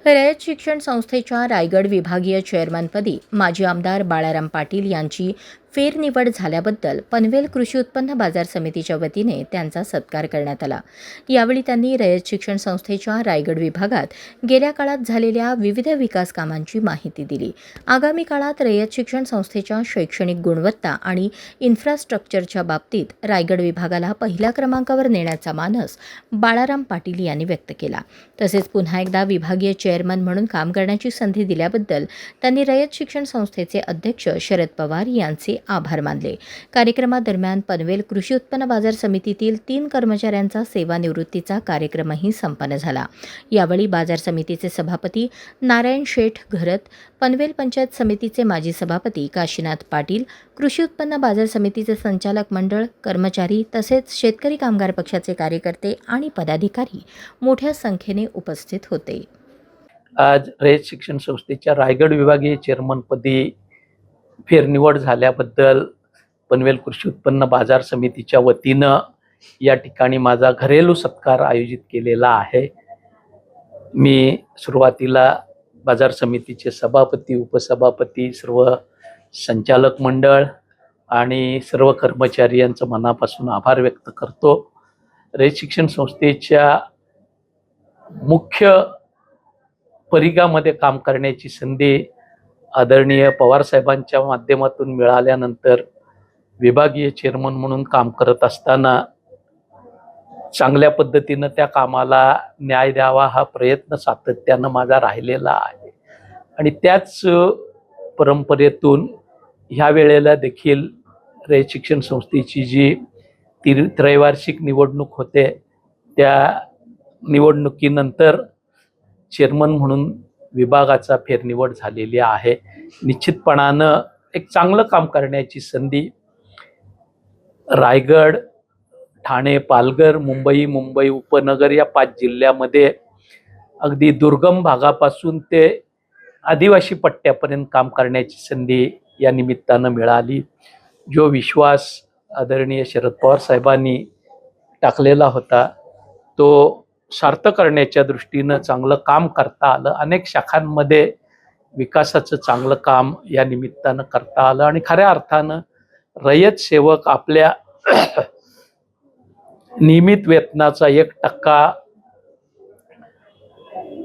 रयत शिक्षण संस्थेच्या रायगड विभागीय चेअरमनपदी माजी आमदार बाळाराम पाटील यांची फेरनिवड झाल्याबद्दल पनवेल कृषी उत्पन्न बाजार समितीच्या वतीने त्यांचा सत्कार करण्यात आला। यावेळी त्यांनी रयत शिक्षण संस्थेच्या रायगड विभागात गेल्या काळात झालेल्या विविध विकास कामांची माहिती दिली। आगामी काळात रयत शिक्षण संस्थेच्या शैक्षणिक गुणवत्ता आणि इन्फ्रास्ट्रक्चरच्या बाबतीत रायगड विभागाला पहिल्या क्रमांकावर नेण्याचा मानस बाळाराम पाटील यांनी व्यक्त केला। तसेच पुन्हा एकदा विभागीय चेअरमन म्हणून काम करण्याची संधी दिल्याबद्दल त्यांनी रयत शिक्षण संस्थेचे अध्यक्ष शरद पवार यांचे आभार मानले। कार्यक्रमादरम्यान पनवेल कृषी उत्पन्न बाजार समितीतील 3 कर्मचाऱ्यांचा सेवानिवृत्तीचा कार्यक्रमही संपन्न झाला। यावेळी बाजार समितीचे सभापती नारायण शेठ घरत, पनवेल पंचायत समितीचे माजी सभापती काशीनाथ पाटील, कृषी उत्पन्न बाजार समितीचे संचालक मंडळ, कर्मचारी तसेच शेतकरी कामगार पक्षाचे कार्यकर्ते आणि पदाधिकारी मोठ्या संख्येने उपस्थित होते। आज रयत शिक्षण संस्थेच्या रायगड विभागीय चेअरमनपदी फेरनिवड झाल्याबद्दल पनवेल कृषी उत्पन्न बाजार समितीच्या वतीनं या ठिकाणी माझा घरेलू सत्कार आयोजित केलेला आहे। मी सुरुवातीला बाजार समितीचे सभापती, उपसभापती, सर्व संचालक मंडळ आणि सर्व कर्मचारी यांचं मनापासून आभार व्यक्त करतो। रयत शिक्षण संस्थेच्या मुख्य परिघामध्ये काम करण्याची संधी आदरणीय पवार साहेबांच्या माध्यमातून मिळाल्यानंतर विभागीय चेअरमन म्हणून काम करत असताना चांगल्या पद्धतीनं त्या कामाला न्याय द्यावा हा प्रयत्न सातत्यानं माझा राहिलेला आहे आणि त्याच परंपरेतून ह्या वेळेला देखील रयत शिक्षण संस्थेची जी त्रैवार्षिक निवडणूक होते त्या निवडणुकीनंतर चेअरमन म्हणून विभागाचा फेरनिवड झालेली आहे। निश्चितपणानं एक चांगलं काम करण्याची संधी रायगड, ठाणे, पालघर, मुंबई उपनगर या 5 जिल्ह्यामध्ये अगदी दुर्गम भागापासून ते आदिवासी पट्ट्यापर्यंत काम करण्याची संधी या निमित्तानं मिळाली। जो विश्वास आदरणीय शरद पवार साहेबांनी टाकलेला होता तो सार्थ करण्याच्या दृष्टीनं चांगलं काम करता आलं। अनेक शाखांमध्ये विकासाचं चांगलं काम या निमित्तानं करता आलं आणि खऱ्या अर्थानं रयत सेवक आपल्या नियमित वेतनाचा 1%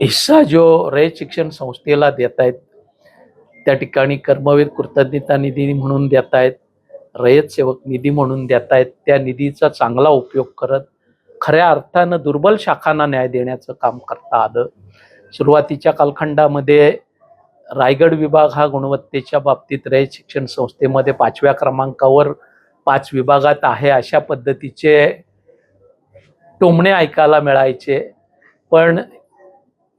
हिस्सा जो रयत शिक्षण संस्थेला देत आहेत, त्या ठिकाणी कर्मवीर कृतज्ञता निधी म्हणून देत आहेत, रयत सेवक निधी म्हणून देत आहेत। त्या निधीचा चांगला उपयोग करत खऱ्या अर्थानं दुर्बल शाखांना न्याय देण्याचं काम करता आलं। सुरुवातीच्या कालखंडामध्ये रायगड विभाग हा गुणवत्तेच्या बाबतीत रयत शिक्षण संस्थेमध्ये 5व्या क्रमांकावर 5 विभागात आहे अशा पद्धतीचे टोमणे ऐकायला मिळायचे, पण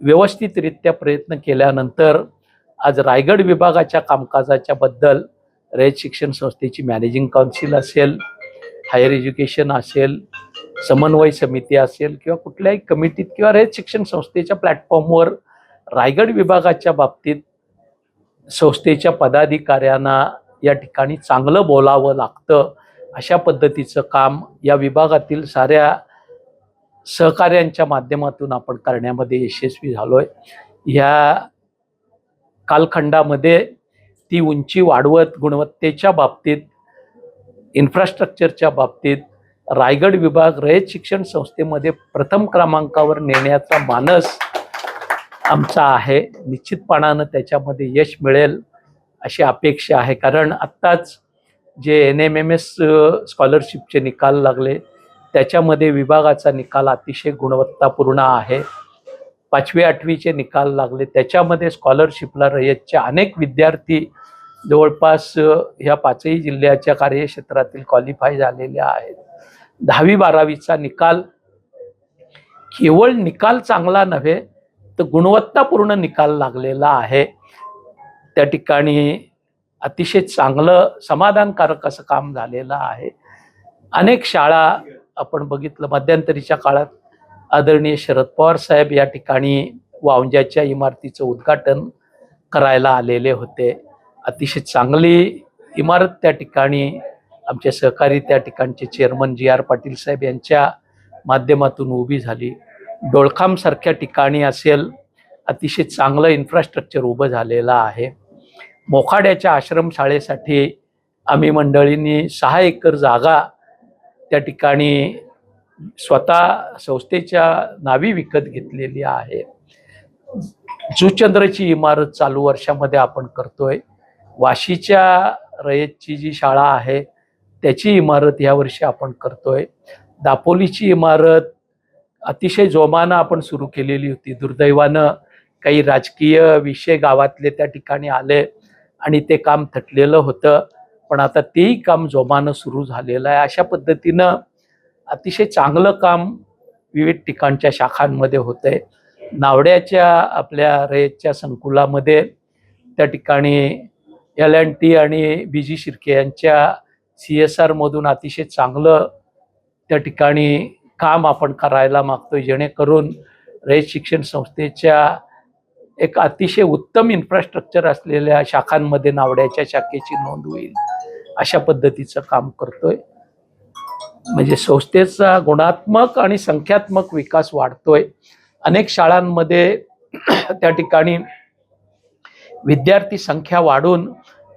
व्यवस्थितरित्या प्रयत्न केल्यानंतर आज रायगड विभागाच्या कामकाजाच्या बद्दल रयत शिक्षण संस्थेची मॅनेजिंग काउन्सिल असेल, हायर एज्युकेशन असेल, समन्वय समिती असेल किंवा कुठल्याही कमिटीत किंवा रयत शिक्षण संस्थेच्या प्लॅटफॉर्मवर रायगड विभागाच्या बाबतीत संस्थेच्या पदाधिकाऱ्यांना या ठिकाणी चांगलं बोलावं लागतं। अशा पद्धतीचं काम या विभागातील साऱ्या सहकार्यांच्या माध्यमातून आपण करण्यामध्ये यशस्वी झालोय। ह्या कालखंडामध्ये ती उंची वाढवत गुणवत्तेच्या बाबतीत, इन्फ्रास्ट्रक्चरच्या बाबतीत रायगड विभाग रयत शिक्षण संस्थेमध्ये प्रथम क्रमांकावर नेण्याचा मानस आमचा आहे। निश्चितपणानं त्याच्यामध्ये यश मिळेल अशी अपेक्षा आहे, कारण आत्ताच जे NMMS स्कॉलरशिपचे निकाल लागले त्याच्यामध्ये विभागाचा निकाल अतिशय गुणवत्तापूर्ण आहे। 5वी 8वीचे निकाल लागले त्याच्यामध्ये स्कॉलरशिपला रयतचे अनेक विद्यार्थी जवळपास ह्या 5ही जिल्ह्याच्या कार्यक्षेत्रातील क्वालिफाय झालेले आहेत। 10वी 12वीचा निकाल केवळ निकाल चांगला नव्हे तर गुणवत्तापूर्ण निकाल लागलेला आहे। त्या ठिकाणी अतिशय चांगलं समाधानकारक असं काम झालेलं आहे। अनेक शाळा आपण बघितलं, मध्यंतरीच्या काळात आदरणीय शरद पवार साहेब या ठिकाणी वावंजाच्या इमारतीचं उद्घाटन करायला आलेले होते। अतिशय चांगली इमारत त्या ठिकाणी आमचे सहकारी त्या ठिकाणचे चेअरमन GR पाटील साहेब यांच्या माध्यमातून उभी झाली। डोळखाम सारख्या ठिकाणी असेल, अतिशय चांगलं इन्फ्रास्ट्रक्चर उभं झालेलं आहे. मोखाड्याच्या आश्रमशाळेसाठी आम्ही मंडळींनी 6 एकर जागा त्या ठिकाणी स्वतः संस्थेच्या नावी विकत घेतलेली आहे. जुचंद्रची इमारत चालू वर्षामध्ये आपण करतोय. वाशीच्या रयतची जी शाळा आहे त्याची इमारत या वर्षी आपण करतोय. दापोलीची इमारत अतिशय जोमानं आपण सुरू केलेली होती. दुर्दैवानं काही राजकीय विषय गावातले त्या ठिकाणी आले आणि ते काम थटलेलं होतं, पण आता तेही काम जोमानं सुरू झालेलं आहे. अशा पद्धतीनं अतिशय चांगलं काम विविध ठिकाणच्या शाखांमध्ये होतंय. नावड्याच्या आपल्या रयतच्या संकुलामध्ये त्या ठिकाणी L&T आणि BG शिर्के यांच्या CSR मधून अतिशय चांगलं त्या ठिकाणी काम आपण करायला मागतोय, जेणेकरून रयत शिक्षण संस्थेच्या एक अतिशय उत्तम इन्फ्रास्ट्रक्चर असलेल्या शाखांमध्ये नावड्याच्या शाखेची नोंद होईल अशा पद्धतीचं काम करतोय. म्हणजे संस्थेचा गुणात्मक आणि संख्यात्मक विकास वाढतोय. अनेक शाळांमध्ये त्या ठिकाणी विद्यार्थी संख्या वाढून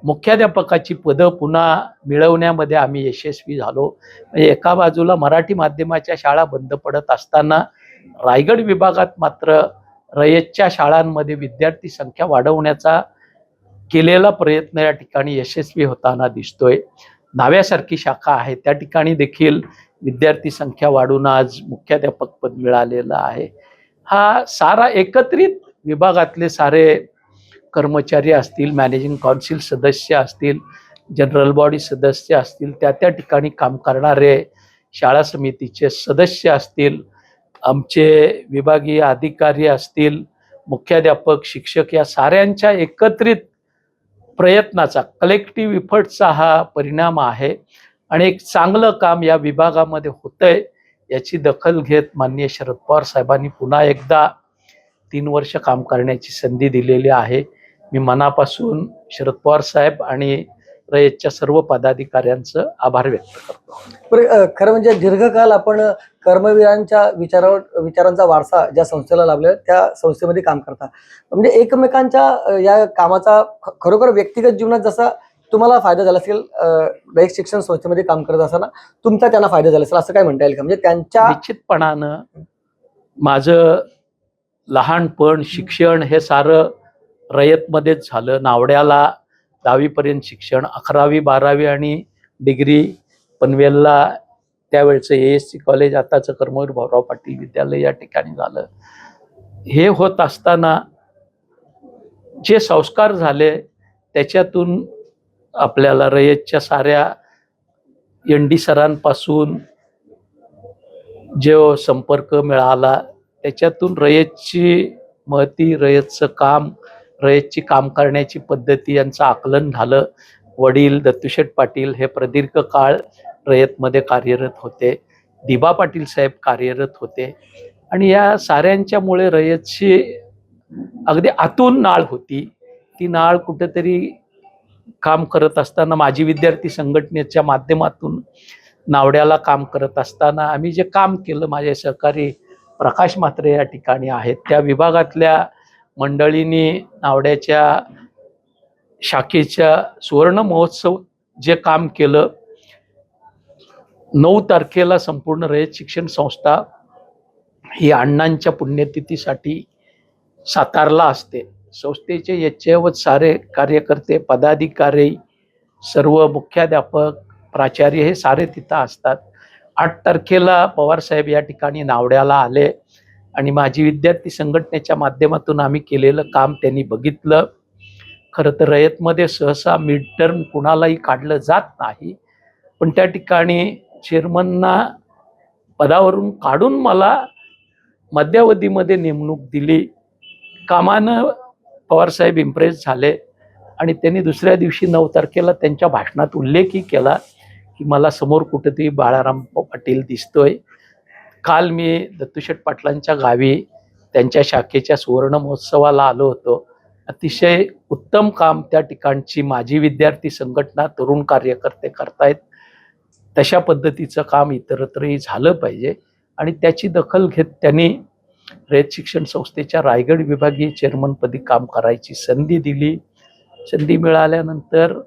मुख्याध्यापकाची पदं पुन्हा मिळवण्यामध्ये आम्ही यशस्वी झालो. म्हणजे एका बाजूला मराठी माध्यमाच्या शाळा बंद पडत असताना रायगड विभागात मात्र रयतच्या शाळांमध्ये विद्यार्थी संख्या वाढवण्याचा केलेला प्रयत्न या ठिकाणी यशस्वी होताना दिसतोय. नाव्यासारखी शाखा आहे त्या ठिकाणी देखील विद्यार्थी संख्या वाढून आज मुख्याध्यापक पद मिळालेलं आहे. हा सारा एकत्रित विभागातले सारे कर्मचारी असतील, मॅनेजिंग काउन्सिल सदस्य असतील, जनरल बॉडी सदस्य असतील, त्या त्या ठिकाणी काम करणारे शाळा समितीचे सदस्य असतील, आमचे विभागीय अधिकारी असतील, मुख्याध्यापक, शिक्षक, या साऱ्यांच्या एकत्रित प्रयत्नाचा, कलेक्टिव्ह इफर्टचा हा परिणाम आहे आणि एक चांगलं काम या विभागामध्ये होतंय. याची दखल घेत माननीय शरद पवार साहेबांनी पुन्हा एकदा 3 वर्ष काम करण्याची संधी दिलेली आहे. मी मनापासून शरद पवार साहेब आणि रयतच्या सर्व पदाधिकाऱ्यांचं आभार व्यक्त करतो. खरं म्हणजे दीर्घकाळ आपण कर्मवीरांच्या विचारांचा वारसा ज्या संस्थेला लाभलेला त्या संस्थेमध्ये काम करता, म्हणजे एकमेकांच्या या कामाचा खरोखर व्यक्तिगत जीवनात जसा तुम्हाला फायदा झाला असेल, रयत शिक्षण संस्थेमध्ये काम करत असताना तुमचा त्यांना फायदा झाला असेल असं काय म्हणता येईल का? म्हणजे त्यांच्या निश्चितपणानं माझं लहानपण, शिक्षण हे सारं रयतमध्येच झालं. नावड्याला 10वी पर्यंत शिक्षण, 11वी 12वी आणि डिग्री पनवेलला त्यावेळचं ASC कॉलेज, आताचं कर्मवीर भाऊराव पाटील विद्यालय या ठिकाणी झालं. हे होत असताना जे संस्कार झाले त्याच्यातून आपल्याला रयतच्या साऱ्या ND सरांपासून जो संपर्क मिळाला त्याच्यातून रयतची महती, रयतचं काम, रयतची काम करण्याची पद्धती यांचं आकलन झालं. वडील दत्तूशेठ पाटील हे प्रदीर्घ काळ रयतमध्ये कार्यरत होते, दिबा पाटील साहेब कार्यरत होते आणि या साऱ्यांच्यामुळे रयतची अगदी आतून नाळ होती. ती नाळ कुठेतरी काम करत असताना माझी विद्यार्थी संघटनेच्या माध्यमातून नावड्याला काम करत असताना आम्ही जे काम केलं, माझे सहकारी प्रकाश म्हात्रे या ठिकाणी आहेत, त्या विभागातल्या मंडळींनी नावड्याच्या शाखेच्या सुवर्ण महोत्सव जे काम केलं, 9 तारखेला संपूर्ण रयत शिक्षण संस्था ही अण्णांच्या पुण्यतिथीसाठी सातारला असते. संस्थेचे यच्चयवत सारे कार्यकर्ते, पदाधिकारी, सर्व मुख्याध्यापक, प्राचार्य हे सारे तिथं असतात. 8 तारखेला पवारसाहेब या ठिकाणी नावड्याला आले आणि माझी विद्यार्थी संघटनेच्या माध्यमातून आम्ही केलेलं काम त्यांनी बघितलं. खरं तर रयतमध्ये सहसा मिड टर्म कुणालाही काढलं जात नाही, पण त्या ठिकाणी चेअरमनना पदावरून काढून मला मध्यावधीमध्ये नेमणूक दिली. कामानं पवारसाहेब इम्प्रेस झाले आणि त्यांनी दुसऱ्या दिवशी 9 तारखेला त्यांच्या भाषणात उल्लेखही केला की मला समोर कुठेतरी बाळाराम पाटील दिसतोय. काल मी दत्तूशेठ पाटलांच्या गावी त्यांच्या शाखेच्या सुवर्ण महोत्सवाला आलो होतो. अतिशय उत्तम काम त्या ठिकाणची माझी विद्यार्थी संघटना, तरुण कार्यकर्ते करतायत. तशा पद्धतीचं काम इतरत्रही झालं पाहिजे आणि त्याची दखल घेत त्यांनी रयत शिक्षण संस्थेच्या रायगड विभागीय चेअरमनपदी काम करायची संधी दिली. संधी मिळाल्यानंतर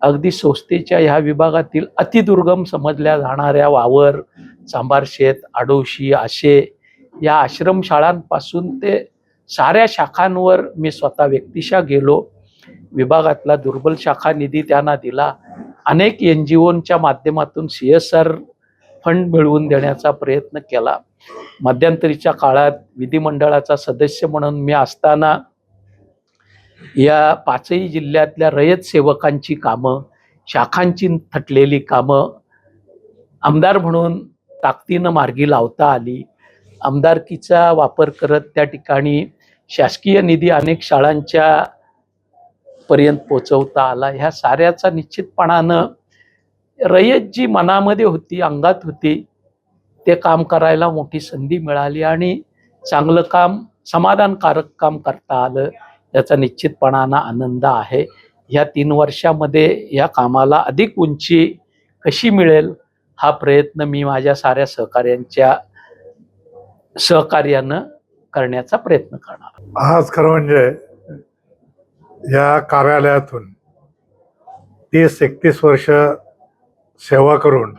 अगदी संस्थेच्या ह्या विभागातील अतिदुर्गम समजल्या जाणाऱ्या वावर, चांभार शेत, आडोशी, आशे या आश्रमशाळांपासून ते साऱ्या शाखांवर मी स्वतः व्यक्तिशः गेलो. विभागातला दुर्बल शाखा निधी त्यांना दिला. अनेक NGOच्या माध्यमातून CSR फंड मिळवून देण्याचा प्रयत्न केला. मध्यंतरीच्या काळात विधिमंडळाचा सदस्य म्हणून मी असताना या 5ही जिल्ह्यातल्या रयत सेवकांची कामं, शाखांची थटलेली कामं आमदार म्हणून ताकदीनं मार्गी लावता आली. आमदारकीचा वापर करत त्या ठिकाणी शासकीय निधी अनेक शाळांच्या पर्यंत पोचवता आला. ह्या साऱ्याचा निश्चितपणानं रयत जी मनामध्ये होती, अंगात होती, ते काम करायला मोठी संधी मिळाली आणि चांगलं काम, समाधानकारक काम करता आलं, याचा निश्चितपणानं आनंद आहे. ह्या 3 वर्षामध्ये या कामाला अधिक उंची कशी मिळेल हा प्रयत्न मी माझ्या साऱ्या सहकाऱ्यांच्या सहकार्यानं करण्याचा प्रयत्न करणार. आज खरं म्हणजे या कार्यालयातून 30-31 वर्ष सेवा करून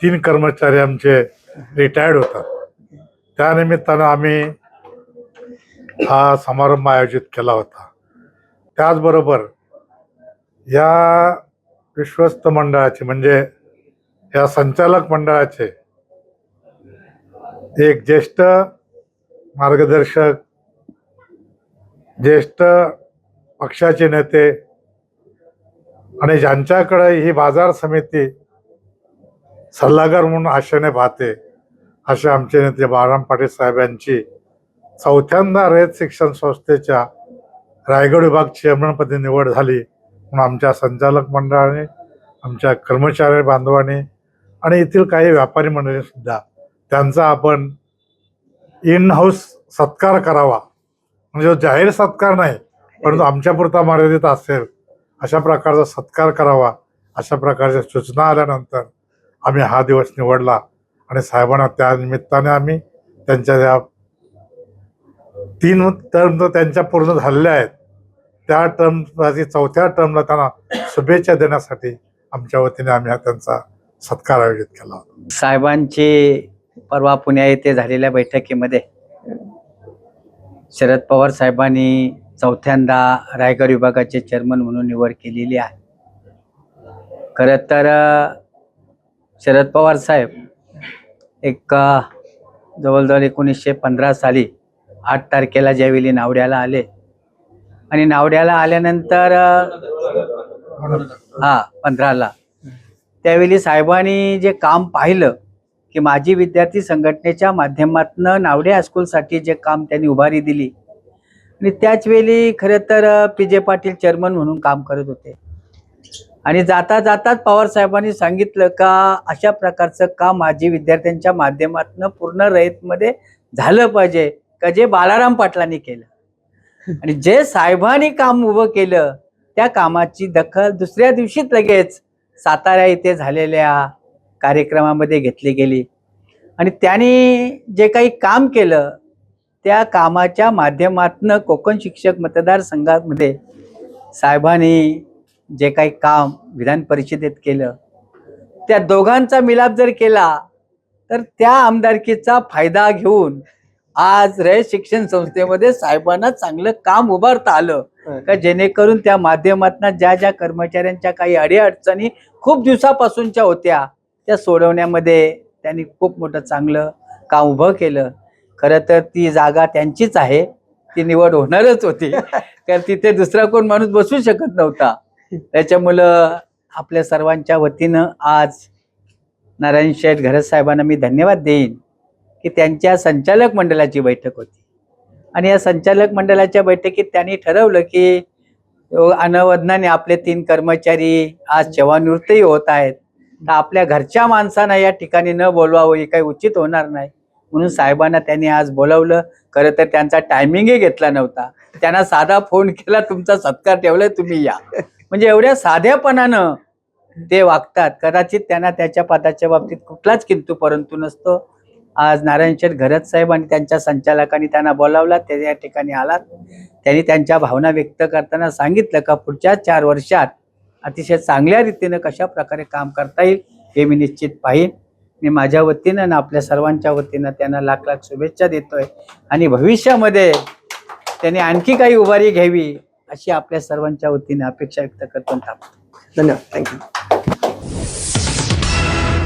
3 कर्मचारी आमचे रिटायर्ड होतात. त्यानिमित्तानं आम्ही हा समारंभ आयोजित केला होता. त्याचबरोबर या विश्वस्त मंडळाचे म्हणजे या संचालक मंडळाचे एक ज्येष्ठ मार्गदर्शक, ज्येष्ठ पक्षाचे नेते आणि ज्यांच्याकडे ही बाजार समिती सल्लागार म्हणून आशेने पाहते असे आमचे नेते बाळाराम पाटील साहेब यांची 4थ्यांदा रयत शिक्षण संस्थेच्या रायगड विभाग चेअरमनपदी निवड झाली. म्हणून आमच्या संचालक मंडळाने, आमच्या कर्मचारी बांधवांनी आणि येथील काही व्यापारी मंडळी सुद्धा त्यांचा आपण इन हाऊस सत्कार करावा. म्हणजे जाहीर सत्कार नाही, परंतु आमच्यापुरता मर्यादित असेल अशा प्रकारचा सत्कार करावा, अशा प्रकारच्या सूचना आल्यानंतर आम्ही हा दिवस निवडला. आणि साहेबांना त्या निमित्ताने आम्ही त्यांच्या ज्या 3 टर्म त्यांच्या पूर्ण झालेल्या आहेत त्या टर्मसाठी 4थ्या टर्मला त्यांना शुभेच्छा देण्यासाठी आमच्या वतीने आम्ही हा त्यांचा सत्कार आयोजित केला होता. साहेबांची परवा पुण्या येथे झालेल्या बैठकीमध्ये शरद पवार साहेबांनी 4थ्यांदा रायगड विभागाचे चेअरमन म्हणून निवड केलेली आहे. खरं तर शरद पवार साहेब एक जवळजवळ 1915 साली 8 तारखेला ज्यावेळी नावड्याला आले आणि नावड्याला आल्यानंतर 15ला त्यावेळी साहेबांनी जे काम पाहिलं की माजी विद्यार्थी संघटनेच्या माध्यमातून नावडे हायस्कूलसाठी जे काम त्यांनी उभारी दिली आणि त्याच वेळी खरं तर PJ पाटील चेअरमन म्हणून काम करत होते. आणि जाता जाताच पवार साहेबांनी सांगितलं का अशा प्रकारचं काम माजी विद्यार्थ्यांच्या माध्यमातून पूर्ण रयतमध्ये झालं पाहिजे का जे बाळाराम पाटलांनी केलं. आणि जे साहेबांनी काम उभं केलं त्या कामाची दखल दुसऱ्या दिवशीच लगेच सातारा येथे झालेल्या कार्यक्रमामध्ये घेतली गेली. आणि त्यांनी जे काही काम केलं त्या कामाच्या माध्यमातून कोकण शिक्षक मतदारसंघामध्ये साहेबांनी जे काही काम विधान परिषदेत केलं त्या दोघांचा मिलाप जर केला तर त्या आमदारकीचा फायदा घेऊन आज रयत शिक्षण संस्थेमध्ये साहेबांना चांगलं काम उभारता आलं का जेणेकरून त्या माध्यमातून ज्या ज्या कर्मचाऱ्यांच्या काही अडीअडचणी खूप दिवसापासूनच्या होत्या त्या सोडवण्यामध्ये त्यांनी खूप मोठं चांगलं काम उभं केलं. खरं तर ती जागा त्यांचीच आहे, ती निवड होणारच होती कारण तिथे दुसरा कोण माणूस बसू शकत नव्हता. त्याच्यामुळं आपल्या सर्वांच्या वतीनं आज नारायण शेठ घरत साहेबांना मी धन्यवाद देईन की त्यांच्या संचालक मंडळाची बैठक होती आणि या संचालक मंडळाच्या बैठकीत त्यांनी ठरवलं की अनवधनाने आपले 3 कर्मचारी आज सेवानिवृत्तही होत आहेत तर आपल्या घरच्या माणसांना या ठिकाणी न बोलवावं हे काही उचित होणार नाही. म्हणून साहेबांना त्यांनी आज बोलावलं. खरं तर त्यांचा टायमिंगही घेतला नव्हता, त्यांना साधा फोन केला, तुमचा सत्कार ठेवलाय तुम्ही या. म्हणजे एवढ्या साध्यापणानं ते वागतात. कदाचित त्यांना त्याच्या पदाच्या बाबतीत कुठलाच किंतु परंतु नसतो. आज नारायणशेठ घरत साहेब आणि त्यांच्या संचालकांनी त्यांना बोलावला, ते या ठिकाणी आलात. त्यांनी त्यांच्या भावना व्यक्त करताना सांगितलं का पुढच्या 4 वर्षात अतिशय चांगल्या रीतीनं कशा प्रकारे काम करता येईल हे मी निश्चित पाहीन. मी माझ्या वतीनं आणि आपल्या सर्वांच्या वतीनं त्यांना लाख लाख शुभेच्छा देतोय आणि भविष्यामध्ये त्यांनी आणखी काही उभारी घ्यावी अशी आपल्या सर्वांच्या वतीने अपेक्षा व्यक्त करतो. धन्यवाद. थँक्यू.